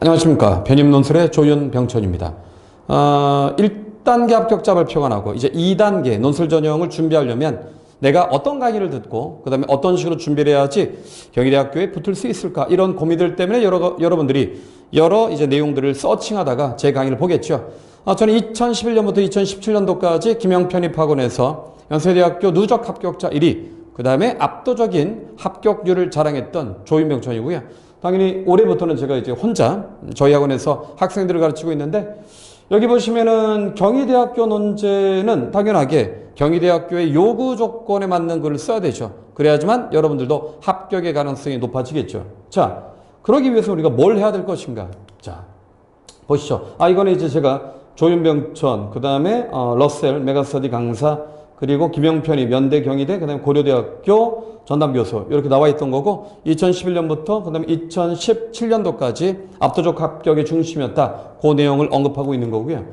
안녕하십니까. 변입논술의 조윤병천입니다. 1단계 합격자 발표가 나고 이제 2단계 논술 전형을 준비하려면 내가 어떤 강의를 듣고 그 다음에 어떤 식으로 준비를 해야지 경희대학교에 붙을 수 있을까, 이런 고민들 때문에 여러분들이 여러 이제 내용들을 서칭하다가 제 강의를 보겠죠. 저는 2011년부터 2017년도까지 김영편입학원에서 연세대학교 누적 합격자 1위, 그 다음에 압도적인 합격률을 자랑했던 조윤병천이고요. 당연히 올해부터는 제가 이제 혼자 저희 학원에서 학생들을 가르치고 있는데, 여기 보시면은 경희대학교 논제는 당연하게 경희대학교의 요구 조건에 맞는 글을 써야 되죠. 그래야지만 여러분들도 합격의 가능성이 높아지겠죠. 자, 그러기 위해서 우리가 뭘 해야 될 것인가? 자, 보시죠. 이거는 이제 제가 조윤병천, 그 다음에 러셀 메가스터디 강사, 그리고 김영편이 연대 경희대, 그 다음에 고려대학교 전담교수 이렇게 나와 있던 거고, 2011년부터 그 다음에 2017년도까지 압도적 합격의 중심이었다, 그 내용을 언급하고 있는 거고요.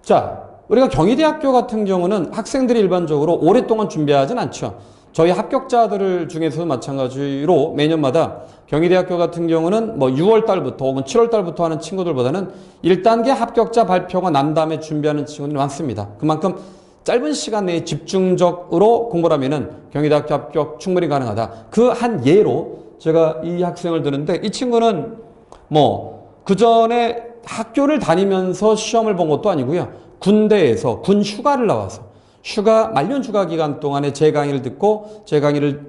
자, 우리가 경희대학교 같은 경우는 학생들이 일반적으로 오랫동안 준비하진 않죠. 저희 합격자들 중에서도 마찬가지로 매년마다 경희대학교 같은 경우는 뭐 6월 달부터 혹은 7월 달부터 하는 친구들보다는 1단계 합격자 발표가 난 다음에 준비하는 친구들이 많습니다. 그만큼 짧은 시간 내에 집중적으로 공부를 하면은 경희대학교 합격 충분히 가능하다. 그 한 예로 제가 이 학생을 드는데, 이 친구는 뭐 그 전에 학교를 다니면서 시험을 본 것도 아니고요. 군대에서 군 휴가를 나와서 만년 휴가 기간 동안에 제 강의를 듣고, 제 강의를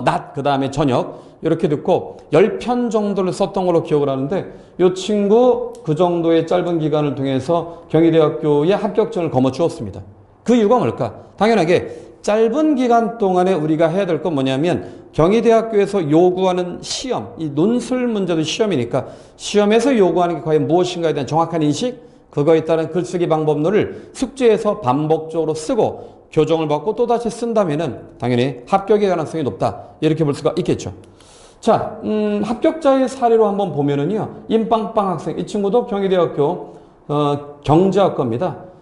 낮 그 다음에 저녁 이렇게 듣고 10편 정도를 썼던 걸로 기억을 하는데, 이 친구 그 정도의 짧은 기간을 통해서 경희대학교의 합격증을 거머쥐었습니다. 그 이유가 뭘까? 당연하게 짧은 기간 동안에 우리가 해야 될 건 뭐냐면, 경희대학교에서 요구하는 시험, 이 논술 문제도 시험이니까 시험에서 요구하는 게 과연 무엇인가에 대한 정확한 인식, 그거에 따른 글쓰기 방법론을 숙제에서 반복적으로 쓰고 교정을 받고 또다시 쓴다면은 당연히 합격의 가능성이 높다, 이렇게 볼 수가 있겠죠. 자, 합격자의 사례로 한번 보면은요, 임빵빵 학생, 이 친구도 경희대학교 경제학과입니다.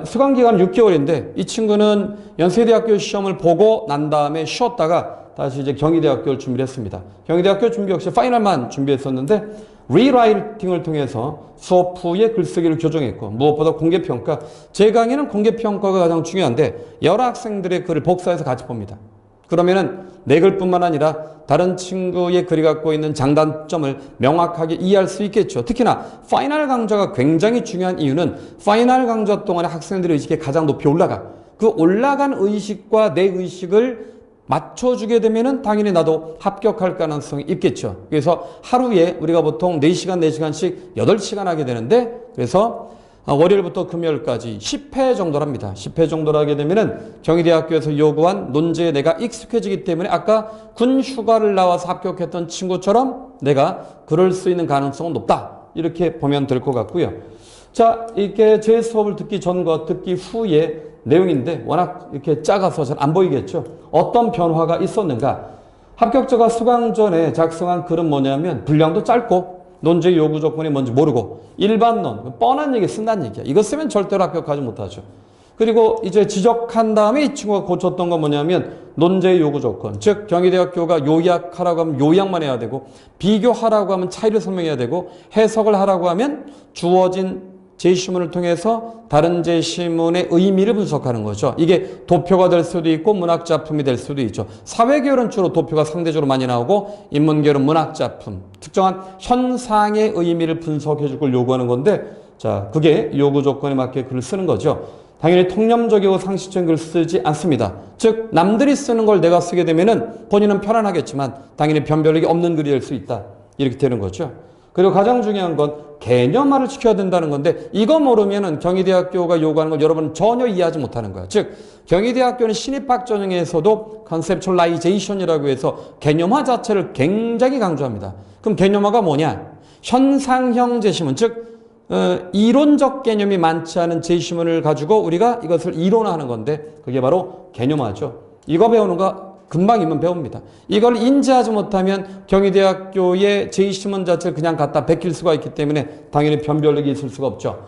수강기간 6개월인데 이 친구는 연세대학교 시험을 보고 난 다음에 쉬었다가 다시 이제 경희대학교를 준비를 했습니다. 경희대학교 준비 역시 파이널만 준비했었는데, 리라이팅을 통해서 수업 후에 글쓰기를 교정했고, 무엇보다 공개평가, 제 강의는 공개평가가 가장 중요한데 여러 학생들의 글을 복사해서 같이 봅니다. 그러면은 내 글뿐만 아니라 다른 친구의 글이 갖고 있는 장단점을 명확하게 이해할 수 있겠죠. 특히나 파이널 강좌가 굉장히 중요한 이유는 파이널 강좌 동안에 학생들의 의식이 가장 높이 올라가. 그 올라간 의식과 내 의식을 맞춰주게 되면은 당연히 나도 합격할 가능성이 있겠죠. 그래서 하루에 우리가 보통 4시간, 4시간씩 8시간 하게 되는데, 그래서 월요일부터 금요일까지 10회 정도를 합니다. 10회 정도를 하게 되면은 경희대학교에서 요구한 논제에 내가 익숙해지기 때문에 아까 군 휴가를 나와서 합격했던 친구처럼 내가 그럴 수 있는 가능성은 높다, 이렇게 보면 될 것 같고요. 자, 이게 제 수업을 듣기 전과 듣기 후의 내용인데 워낙 이렇게 작아서 잘 안 보이겠죠. 어떤 변화가 있었는가? 합격자가 수강 전에 작성한 글은 뭐냐면, 분량도 짧고 논제 요구 조건이 뭔지 모르고 일반론, 뻔한 얘기 쓴다는 얘기야. 이거 쓰면 절대로 합격하지 못하죠. 그리고 이제 지적한 다음에 이 친구가 고쳤던 건 뭐냐면, 논제 요구 조건, 즉 경희대학교가 요약하라고 하면 요약만 해야 되고, 비교하라고 하면 차이를 설명해야 되고, 해석을 하라고 하면 주어진 제시문을 통해서 다른 제시문의 의미를 분석하는 거죠. 이게 도표가 될 수도 있고 문학작품이 될 수도 있죠. 사회계열은 주로 도표가 상대적으로 많이 나오고, 인문계열은 문학작품, 특정한 현상의 의미를 분석해 줄 걸 요구하는 건데, 자, 그게 요구 조건에 맞게 글을 쓰는 거죠. 당연히 통념적이고 상식적인 글을 쓰지 않습니다. 즉 남들이 쓰는 걸 내가 쓰게 되면은 본인은 편안하겠지만 당연히 변별력이 없는 글이 될 수 있다, 이렇게 되는 거죠. 그리고 가장 중요한 건 개념화를 시켜야 된다는 건데, 이거 모르면은 경희대학교가 요구하는 걸 여러분은 전혀 이해하지 못하는 거야. 즉 경희대학교는 신입학 전형에서도 컨셉츄얼라이제이션이라고 해서 개념화 자체를 굉장히 강조합니다. 그럼 개념화가 뭐냐? 현상형 제시문, 즉 이론적 개념이 많지 않은 제시문을 가지고 우리가 이것을 이론화하는 건데, 그게 바로 개념화죠. 이거 배우는 거 금방이면 배웁니다. 이걸 인지하지 못하면 경희대학교의 제시문 자체를 그냥 갖다 베낄 수가 있기 때문에 당연히 변별력이 있을 수가 없죠.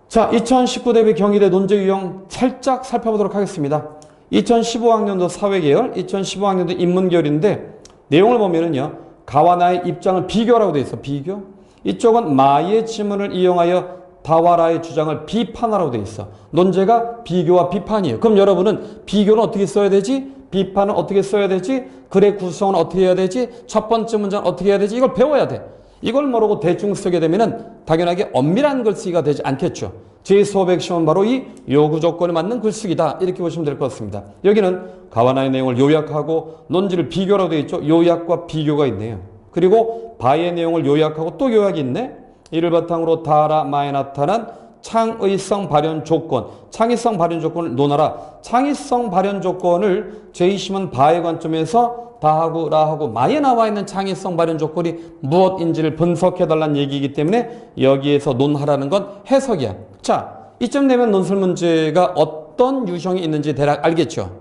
자, 2019 대비 경희대 논제 유형 살짝 살펴보도록 하겠습니다. 2015학년도 사회계열, 2015학년도 인문계열인데 내용을 보면은요, 가와 나의 입장을 비교하라고 돼 있어. 비교. 이쪽은 마의 지문을 이용하여 다와라의 주장을 비판하라고 되어 있어. 논제가 비교와 비판이에요. 그럼 여러분은 비교는 어떻게 써야 되지? 비판은 어떻게 써야 되지? 글의 구성은 어떻게 해야 되지? 첫 번째 문장은 어떻게 해야 되지? 이걸 배워야 돼. 이걸 모르고 대충 쓰게 되면은 당연하게 엄밀한 글쓰기가 되지 않겠죠. 제 수업의 핵심은 바로 이 요구 조건에 맞는 글쓰기다. 이렇게 보시면 될 것 같습니다. 여기는 가와나의 내용을 요약하고 논지를 비교라고 되어 있죠. 요약과 비교가 있네요. 그리고 바의 내용을 요약하고 또 요약이 있네. 이를 바탕으로 다라마에 나타난 창의성 발현 조건, 창의성 발현 조건을 논하라. 창의성 발현 조건을 제2심은 바의 관점에서 다하고 라하고 마에 나와 있는 창의성 발현 조건이 무엇인지를 분석해달라는 얘기이기 때문에 여기에서 논하라는 건 해석이야. 자, 이쯤 되면 논술 문제가 어떤 유형이 있는지 대략 알겠죠?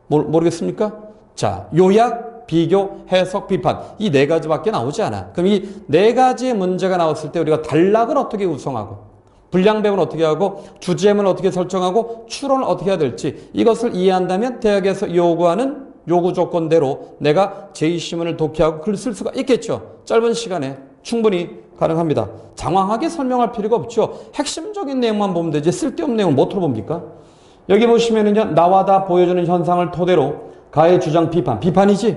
모르겠습니까? 자, 요약, 비교, 해석, 비판. 이 네 가지밖에 나오지 않아. 그럼 이 네 가지의 문제가 나왔을 때 우리가 단락을 어떻게 구성하고 분량배분 어떻게 하고 주제문을 어떻게 설정하고 추론을 어떻게 해야 될지 이것을 이해한다면 대학에서 요구하는 요구 조건대로 내가 제2시문을 독해하고 글 쓸 수가 있겠죠. 짧은 시간에 충분히 가능합니다. 장황하게 설명할 필요가 없죠. 핵심적인 내용만 보면 되지 쓸데없는 내용을 못 들어봅니까? 여기 보시면은요, 나와 다 보여주는 현상을 토대로 가의 주장 비판, 비판이지?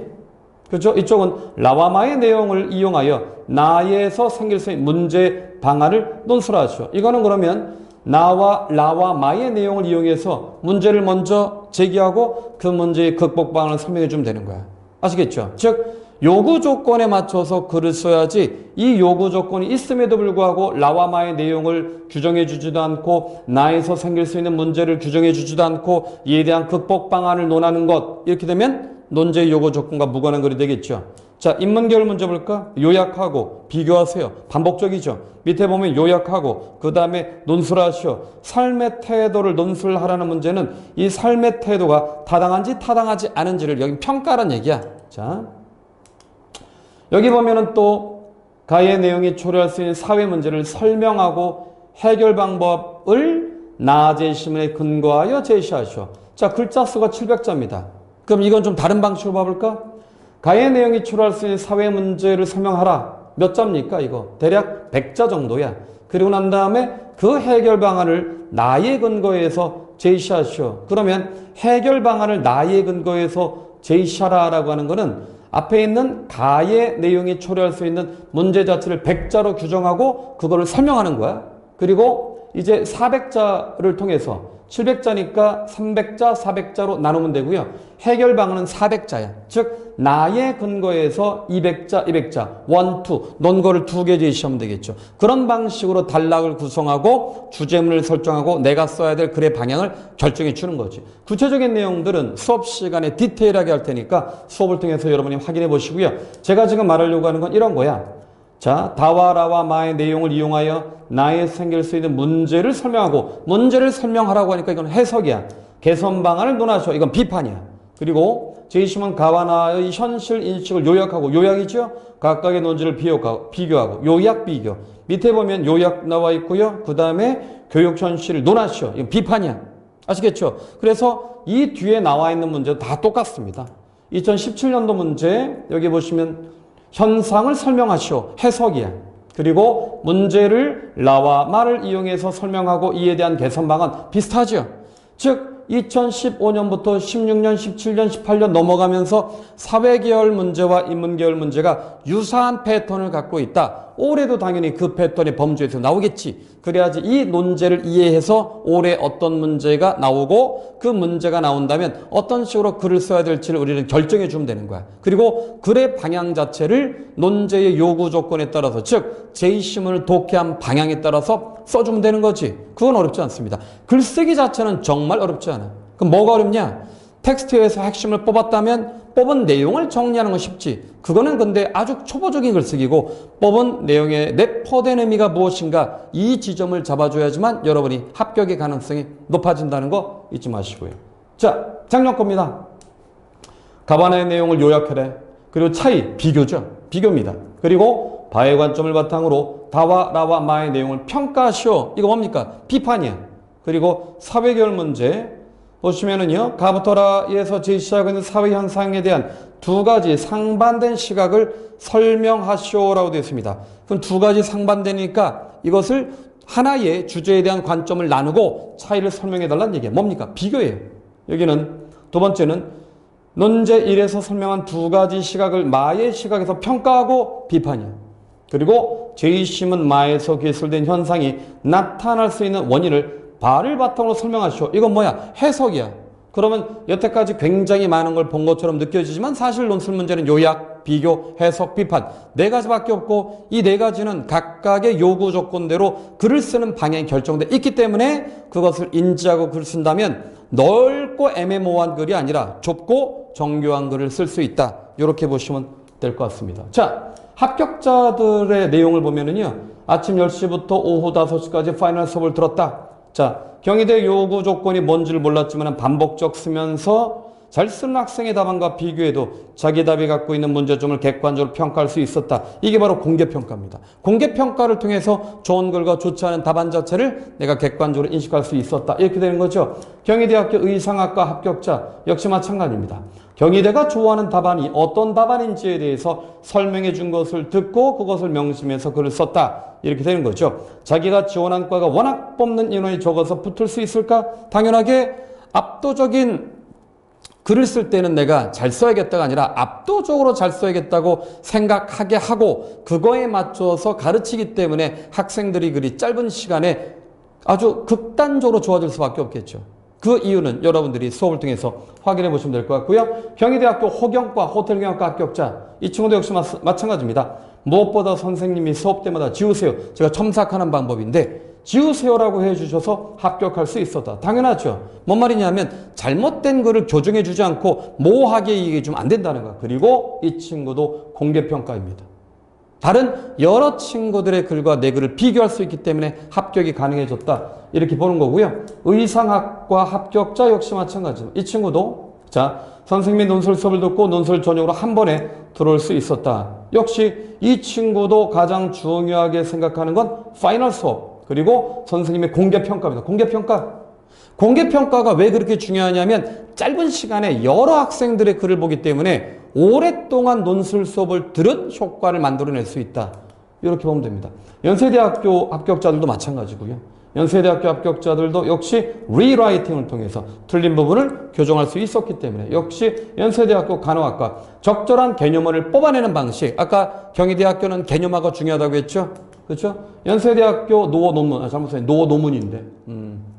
그렇죠? 이쪽은 라와마의 내용을 이용하여 나에서 생길 수 있는 문제 방안을 논술하죠. 이거는 그러면 나와 라와마의 내용을 이용해서 문제를 먼저 제기하고 그 문제의 극복 방안을 설명해 주면 되는 거야. 아시겠죠? 즉 요구 조건에 맞춰서 글을 써야지 이 요구 조건이 있음에도 불구하고 라와마의 내용을 규정해 주지도 않고 나에서 생길 수 있는 문제를 규정해 주지도 않고 이에 대한 극복 방안을 논하는 것, 이렇게 되면 논제의 요구 조건과 무관한 글이 되겠죠. 자, 인문계열 문제 볼까? 요약하고 비교하세요. 반복적이죠. 밑에 보면 요약하고 그 다음에 논술하시오. 삶의 태도를 논술하라는 문제는 이 삶의 태도가 타당한지 타당하지 않은지를 여기 평가하라는 얘기야. 자, 여기 보면은 또 가의 내용이 초래할 수 있는 사회 문제를 설명하고 해결 방법을 나 제시문에 근거하여 제시하시오. 자, 글자 수가 700자입니다. 그럼 이건 좀 다른 방식으로 봐볼까? 가의 내용이 초래할 수 있는 사회 문제를 설명하라. 몇 자입니까 이거? 대략 100자 정도야. 그리고 난 다음에 그 해결 방안을 나의 근거에서 제시하시오. 그러면 해결 방안을 나의 근거에서 제시하라라고 하는 거는 앞에 있는 가의 내용이 초래할 수 있는 문제 자체를 100자로 규정하고 그거를 설명하는 거야. 그리고 이제 400자를 통해서 700자니까 300자, 400자로 나누면 되고요. 해결 방안은 400자야. 즉 나의 근거에서 200자, 200자, 1, 2, 논거를 2개 제시하면 되겠죠. 그런 방식으로 단락을 구성하고 주제문을 설정하고 내가 써야 될 글의 방향을 결정해 주는 거지. 구체적인 내용들은 수업 시간에 디테일하게 할 테니까 수업을 통해서 여러분이 확인해 보시고요. 제가 지금 말하려고 하는 건 이런 거야. 자, 다와 라와 마의 내용을 이용하여 나에 생길 수 있는 문제를 설명하고 문제를 설명하라고 하니까 이건 해석이야. 개선 방안을 논하셔. 이건 비판이야. 그리고 제2심은 가와 나의 현실 인식을 요약하고 요약이죠. 각각의 논지를 비교하고 요약 비교. 밑에 보면 요약 나와 있고요. 그 다음에 교육 현실을 논하시오. 이건 비판이야. 아시겠죠? 그래서 이 뒤에 나와 있는 문제도 다 똑같습니다. 2017년도 문제 여기 보시면 현상을 설명하시오. 해석이야. 그리고 문제를 라와 마를 이용해서 설명하고 이에 대한 개선 방안 비슷하죠. 즉 2015년부터 16년, 17년, 18년 넘어가면서 사회계열 문제와 인문계열 문제가 유사한 패턴을 갖고 있다. 올해도 당연히 그 패턴의 범주에서 나오겠지. 그래야지 이 논제를 이해해서 올해 어떤 문제가 나오고 그 문제가 나온다면 어떤 식으로 글을 써야 될지를 우리는 결정해 주면 되는 거야. 그리고 글의 방향 자체를 논제의 요구 조건에 따라서 즉 제2심을 독해한 방향에 따라서 써주면 되는 거지. 그건 어렵지 않습니다. 글쓰기 자체는 정말 어렵지 않아. 그럼 뭐가 어렵냐? 텍스트에서 핵심을 뽑았다면 뽑은 내용을 정리하는 건 쉽지. 그거는 근데 아주 초보적인 글쓰기고 뽑은 내용의 내포된 의미가 무엇인가 이 지점을 잡아줘야지만 여러분이 합격의 가능성이 높아진다는 거 잊지 마시고요. 자, 작년 겁니다. 가바나의 내용을 요약하래. 그리고 차이, 비교죠. 비교입니다. 그리고 바의 관점을 바탕으로 다와 라와 마의 내용을 평가하시오. 이거 뭡니까? 비판이야. 그리고 사회계열 문제 보시면은요, 가부터 라에서 제시하고 있는 사회 현상에 대한 두 가지 상반된 시각을 설명하시오라고 되어 있습니다. 그럼 두 가지 상반되니까 이것을 하나의 주제에 대한 관점을 나누고 차이를 설명해달라는 얘기예요. 뭡니까? 비교예요. 여기는 두 번째는 논제 1에서 설명한 두 가지 시각을 마의 시각에서 평가하고 비판이에요. 그리고 제2심은 마에서 기술된 현상이 나타날 수 있는 원인을 바를 바탕으로 설명하시오. 이건 뭐야? 해석이야. 그러면 여태까지 굉장히 많은 걸 본 것처럼 느껴지지만 사실 논술 문제는 요약, 비교, 해석, 비판 네 가지밖에 없고 이 네 가지는 각각의 요구 조건대로 글을 쓰는 방향이 결정돼 있기 때문에 그것을 인지하고 글을 쓴다면 넓고 애매모호한 글이 아니라 좁고 정교한 글을 쓸 수 있다. 이렇게 보시면 될 것 같습니다. 자, 합격자들의 내용을 보면은요. 아침 10시부터 오후 5시까지 파이널 수업을 들었다. 자, 경희대 요구 조건이 뭔지를 몰랐지만 반복적 쓰면서 잘 쓰는 학생의 답안과 비교해도 자기 답이 갖고 있는 문제점을 객관적으로 평가할 수 있었다. 이게 바로 공개평가입니다. 공개평가를 통해서 좋은 글과 좋지 않은 답안 자체를 내가 객관적으로 인식할 수 있었다. 이렇게 되는 거죠. 경희대학교 의상학과 합격자 역시 마찬가지입니다. 경희대가 좋아하는 답안이 어떤 답안인지에 대해서 설명해 준 것을 듣고 그것을 명심해서 글을 썼다. 이렇게 되는 거죠. 자기가 지원한 과가 워낙 뽑는 인원이 적어서 붙을 수 있을까? 당연하게 압도적인 글을 쓸 때는 내가 잘 써야겠다가 아니라 압도적으로 잘 써야겠다고 생각하게 하고 그거에 맞춰서 가르치기 때문에 학생들이 그리 짧은 시간에 아주 극단적으로 좋아질 수밖에 없겠죠. 그 이유는 여러분들이 수업을 통해서 확인해 보시면 될 것 같고요. 경희대학교 호경과 호텔경영과 합격자 이 친구도 역시 마찬가지입니다. 무엇보다 선생님이 수업 때마다 지우세요. 제가 첨삭하는 방법인데 지우세요라고 해주셔서 합격할 수 있었다. 당연하죠. 뭔 말이냐면 잘못된 글을 교정해 주지 않고 모호하게 얘기해 주면 안 된다는 거야. 그리고 이 친구도 공개평가입니다. 다른 여러 친구들의 글과 내 글을 비교할 수 있기 때문에 합격이 가능해졌다. 이렇게 보는 거고요. 의상학과 합격자 역시 마찬가지입니다. 이 친구도 자 선생님이 논술 수업을 듣고 논술 전형으로 한 번에 들어올 수 있었다. 역시 이 친구도 가장 중요하게 생각하는 건 파이널 수업 그리고 선생님의 공개평가입니다. 공개평가. 공개평가가 왜 그렇게 중요하냐면 짧은 시간에 여러 학생들의 글을 보기 때문에 오랫동안 논술 수업을 들은 효과를 만들어낼 수 있다. 이렇게 보면 됩니다. 연세대학교 합격자들도 마찬가지고요. 연세대학교 합격자들도 역시 리라이팅을 통해서 틀린 부분을 교정할 수 있었기 때문에 역시 연세대학교 간호학과 적절한 개념을 뽑아내는 방식. 아까 경희대학교는 개념화가 중요하다고 했죠. 그렇죠? 연세대학교 노어 논문, 잘못했어요. 노어 논문인데.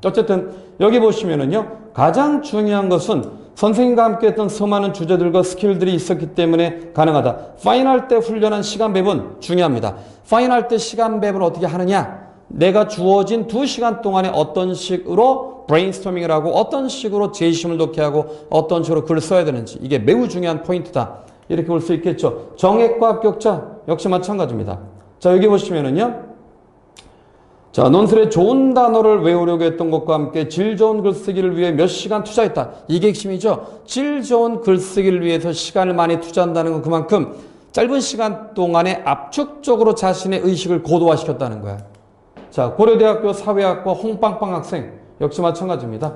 어쨌든 여기 보시면은요. 가장 중요한 것은 선생님과 함께 했던 수많은 주제들과 스킬들이 있었기 때문에 가능하다. 파인할 때 훈련한 시간 배분 중요합니다. 파인할 때 시간 배분을 어떻게 하느냐? 내가 주어진 2시간 동안에 어떤 식으로 브레인스토밍을 하고 어떤 식으로 제시문을 넣게 하고 어떤 식으로 글을 써야 되는지 이게 매우 중요한 포인트다. 이렇게 볼 수 있겠죠. 정액과 합격자 역시 마찬가지입니다. 자, 여기 보시면은요. 자, 논술에 좋은 단어를 외우려고 했던 것과 함께 질 좋은 글쓰기를 위해 몇 시간 투자했다. 이게 핵심이죠. 질 좋은 글쓰기를 위해서 시간을 많이 투자한다는 건 그만큼 짧은 시간 동안에 압축적으로 자신의 의식을 고도화시켰다는 거야. 자, 고려대학교 사회학과 홍빵빵 학생 역시 마찬가지입니다.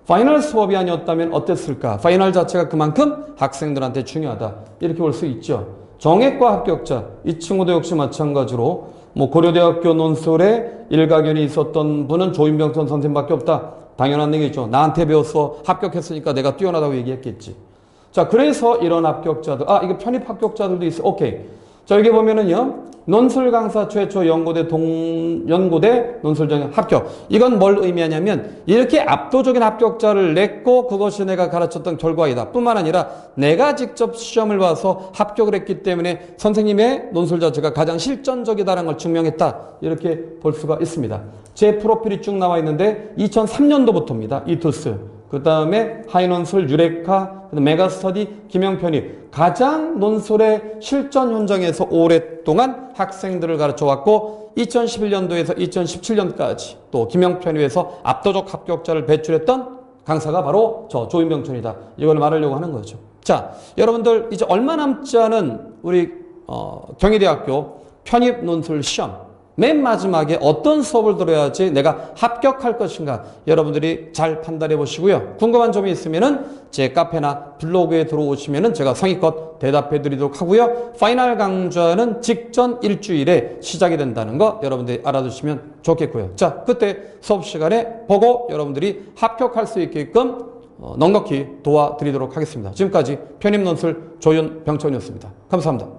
파이널 수업이 아니었다면 어땠을까? 파이널 자체가 그만큼 학생들한테 중요하다. 이렇게 볼 수 있죠. 정액과 합격자 이 친구도 역시 마찬가지로 고려대학교 논술에 일가견이 있었던 분은 조인병천 선생님밖에 없다. 당연한 얘기죠. 나한테 배워서 합격했으니까 내가 뛰어나다고 얘기했겠지. 자, 그래서 이런 합격자들, 이거 편입 합격자들도 있어. 오케이. 자, 여기 보면은요. 논술 강사 최초 연고대 논술 전형 합격. 이건 뭘 의미하냐면 이렇게 압도적인 합격자를 냈고 그것이 내가 가르쳤던 결과이다. 뿐만 아니라 내가 직접 시험을 봐서 합격을 했기 때문에 선생님의 논술 자체가 가장 실전적이다라는 걸 증명했다. 이렇게 볼 수가 있습니다. 제 프로필이 쭉 나와 있는데 2003년도부터입니다. 이투스. 그 다음에 하이논술, 유레카, 메가스터디, 김영편입. 가장 논술의 실전 현장에서 오랫동안 학생들을 가르쳐왔고 2011년도에서 2017년까지 또 김영편입에서 압도적 합격자를 배출했던 강사가 바로 저 조인병천이다. 이걸 말하려고 하는 거죠. 자, 여러분들 이제 얼마 남지 않은 우리 경희대학교 편입 논술 시험 맨 마지막에 어떤 수업을 들어야지 내가 합격할 것인가 여러분들이 잘 판단해 보시고요. 궁금한 점이 있으면은 제 카페나 블로그에 들어오시면은 제가 성의껏 대답해 드리도록 하고요. 파이널 강좌는 직전 일주일에 시작이 된다는 거 여러분들이 알아두시면 좋겠고요. 자, 그때 수업 시간에 보고 여러분들이 합격할 수 있게끔 넉넉히 도와드리도록 하겠습니다. 지금까지 편입논술 조윤병천이었습니다. 감사합니다.